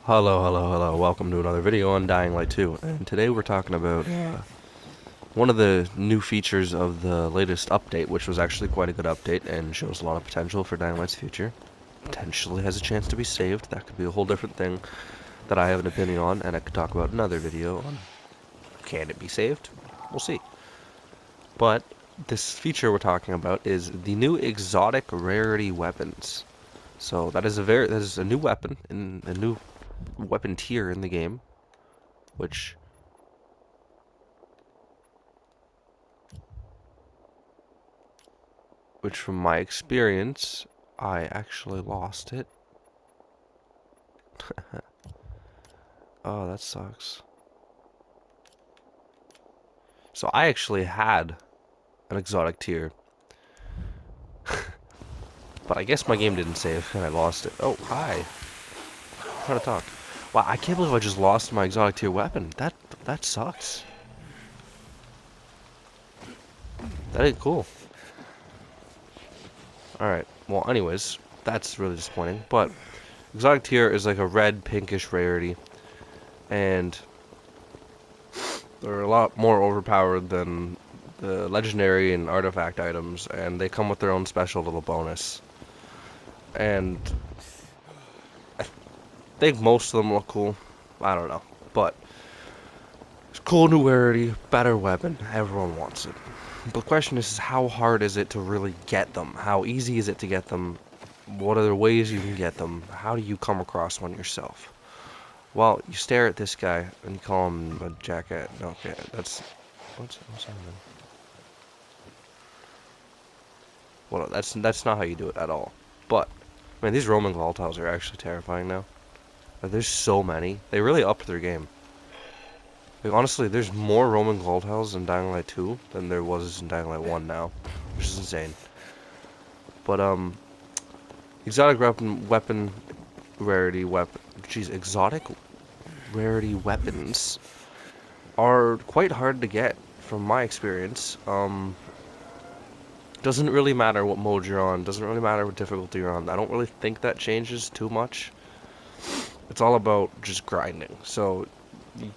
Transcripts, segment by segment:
Hello. Welcome to another video on Dying Light 2. And today we're talking about one of the new features of the latest update, which was actually quite a good update and shows a lot of potential for Dying Light's future. Potentially has a chance to be saved. That could be a whole different thing that I have an opinion on, and I could talk about another video on can it be saved? We'll see. But this feature we're talking about is the new exotic rarity weapons. So that is a new weapon in a new weapon tier in the game, which from my experience, I actually lost it. Oh, that sucks. So I actually had an exotic tier, but I guess my game didn't save and I lost it. Oh, hi. I'm trying to talk. Wow, I can't believe I just lost my exotic tier weapon. That sucks. That ain't cool. Alright, well anyways, that's really disappointing. But exotic tier is like a red pinkish rarity, and they're a lot more overpowered than the legendary and artifact items, and they come with their own special little bonus. And I think most of them look cool. I don't know, but it's cool new rarity, better weapon. Everyone wants it. The question is how hard is it to really get them? How easy is it to get them? What are the ways you can get them? How do you come across one yourself? Well, you stare at this guy and you call him a jackass. Okay, what's happening? Well, that's not how you do it at all. But man, these Roman volatiles are actually terrifying now. Like, there's so many. They really upped their game. Like, honestly, there's more Roman volatiles in Dying Light 2 than there was in Dying Light 1 now, which is insane. But exotic weapon rarity weapon. Jeez, exotic rarity weapons are quite hard to get from my experience. Doesn't really matter what mode you're on. Doesn't really matter what difficulty you're on. I don't really think that changes too much. It's all about just grinding. So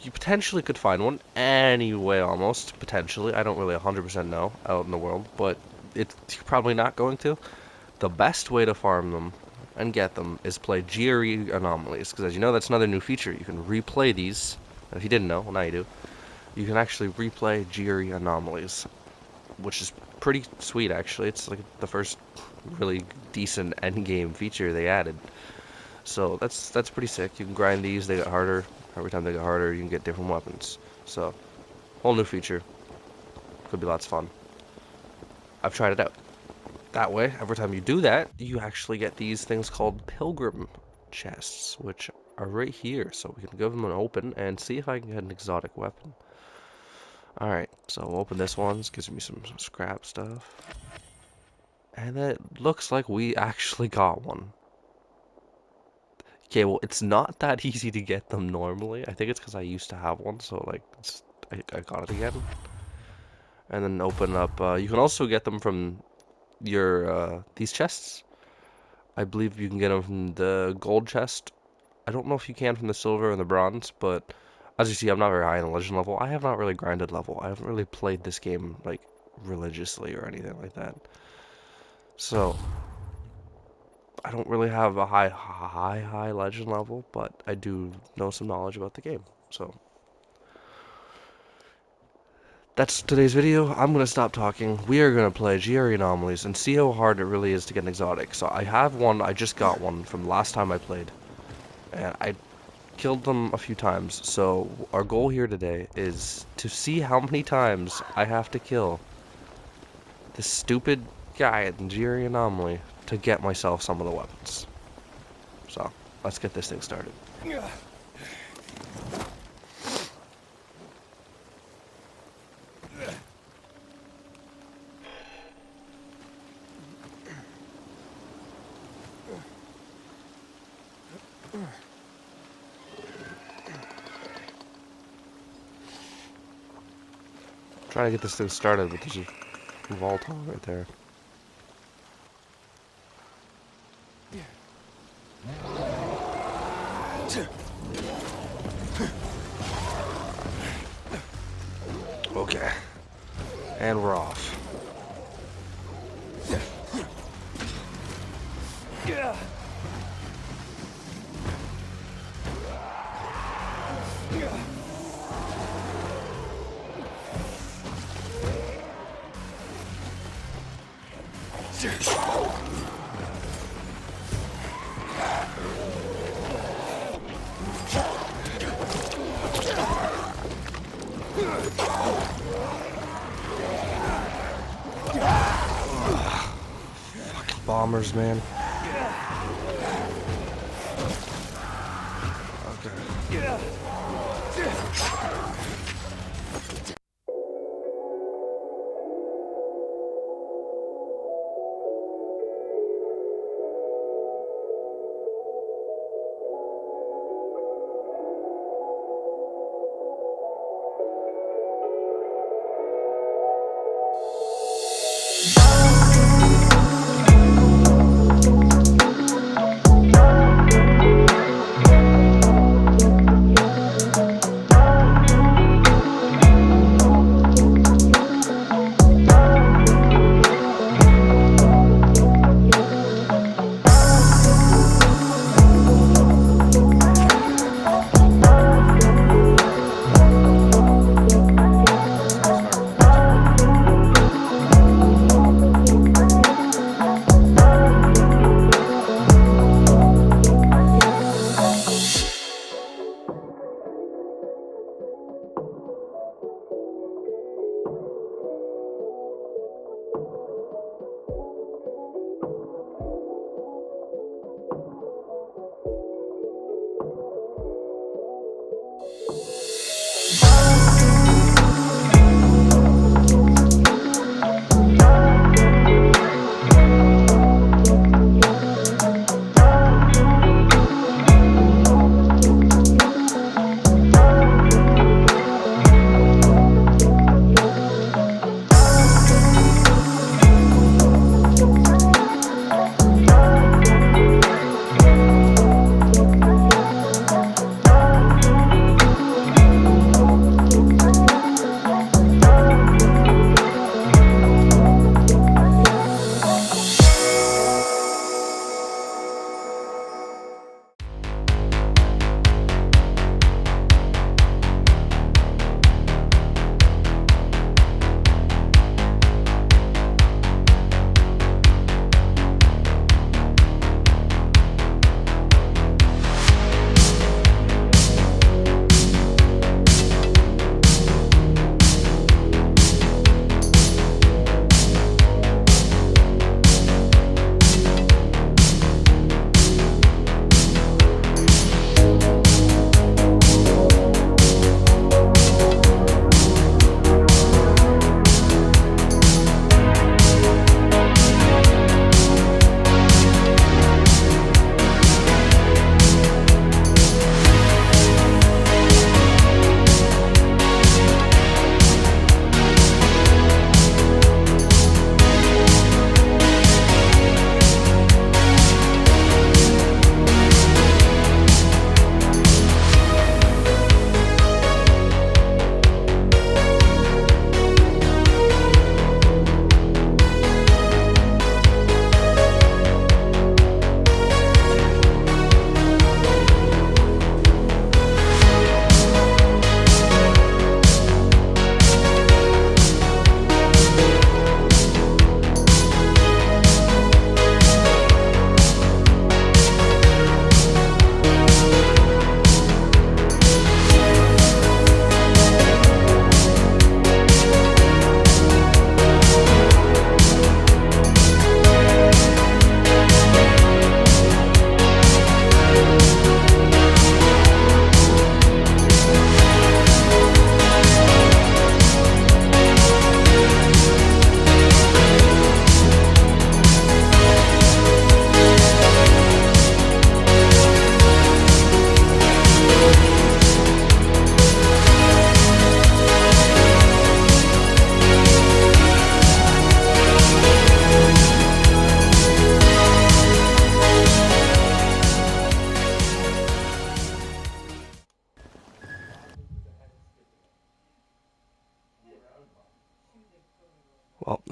you potentially could find one anyway, almost potentially. I don't really 100% know out in the world, but it's probably not going to. The best way to farm them and get them is play GRE anomalies, because as you know, that's another new feature. You can replay these. And if you didn't know, well, now you do. You can actually replay GRE anomalies, which is pretty sweet actually. It's like the first really decent end game feature they added. So that's pretty sick. You can grind these, they get harder. Every time they get harder, you can get different weapons. So, whole new feature. Could be lots of fun. I've tried it out. That way, every time you do that, you actually get these things called pilgrim chests, which are right here. So we can give them an open and see if I can get an exotic weapon. Alright, so we'll open this one. This gives me some scrap stuff. And it looks like we actually got one. Okay, well, it's not that easy to get them normally. I think it's because I used to have one, so like, I got it again. And then open up. You can also get them from your these chests. I believe you can get them from the gold chest. I don't know if you can from the silver and the bronze, but as you see, I'm not very high in the legend level. I have not really grinded level. I haven't really played this game like religiously or anything like that. So I don't really have a high legend level, but I do know some knowledge about the game. So that's today's video. I'm gonna stop talking. We are gonna play GRE anomalies and see how hard it really is to get an exotic. So I have one. I just got one from last time I played, and I killed them a few times. So our goal here today is to see how many times I have to kill this stupid guy at the GRE anomaly to get myself some of the weapons. So let's get this thing started. Trying to get this thing started, but there's a volatile right there. And we're off. Fucking bombers, man. Okay.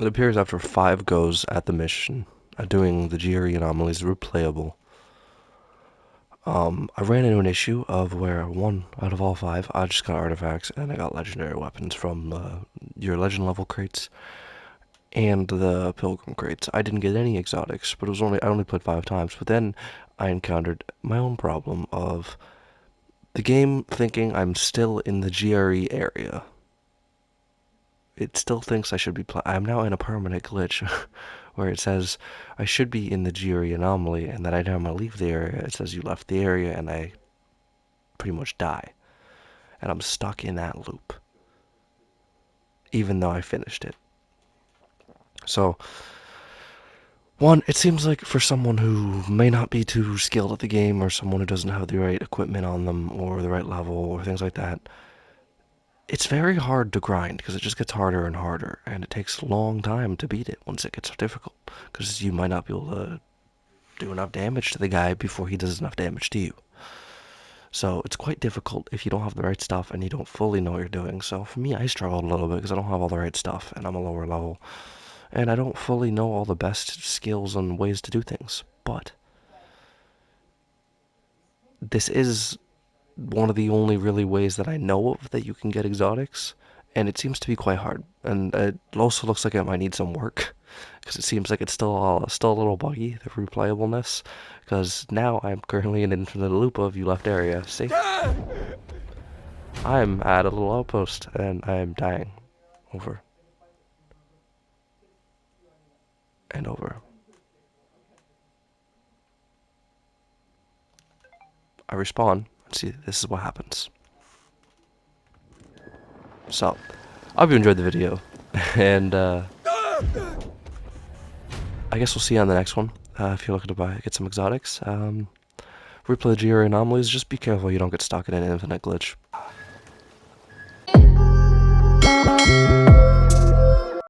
It appears after 5 goes at the mission, doing the GRE anomalies replayable. I ran into an issue of where 1 out of all 5, I just got artifacts and I got legendary weapons from your legend level crates and the pilgrim crates. I didn't get any exotics, but I only played 5 times. But then I encountered my own problem of the game thinking I'm still in the GRE area. It still thinks I should be I'm now in a permanent glitch where it says I should be in the GRE anomaly, and that anytime I leave the area, it says you left the area, and I pretty much die. And I'm stuck in that loop, even though I finished it. So, one, it seems like for someone who may not be too skilled at the game, or someone who doesn't have the right equipment on them, or the right level, or things like that, it's very hard to grind because it just gets harder and harder, and it takes a long time to beat it once it gets difficult, because you might not be able to do enough damage to the guy before he does enough damage to you. So it's quite difficult if you don't have the right stuff and you don't fully know what you're doing. So for me, I struggled a little bit because I don't have all the right stuff and I'm a lower level, and I don't fully know all the best skills and ways to do things. But this is one of the only really ways that I know of that you can get exotics, and it seems to be quite hard. And it also looks like it might need some work, because it seems like it's still a little buggy, the replayableness. Because now I'm currently in an infinite loop of you left area. See, I'm at a little outpost and I'm dying over and over. I respawn and see this is what happens. So, I hope you enjoyed the video, and I guess we'll see you on the next one. If you're looking to get some exotics, replay the GRE anomalies, just be careful you don't get stuck in an infinite glitch.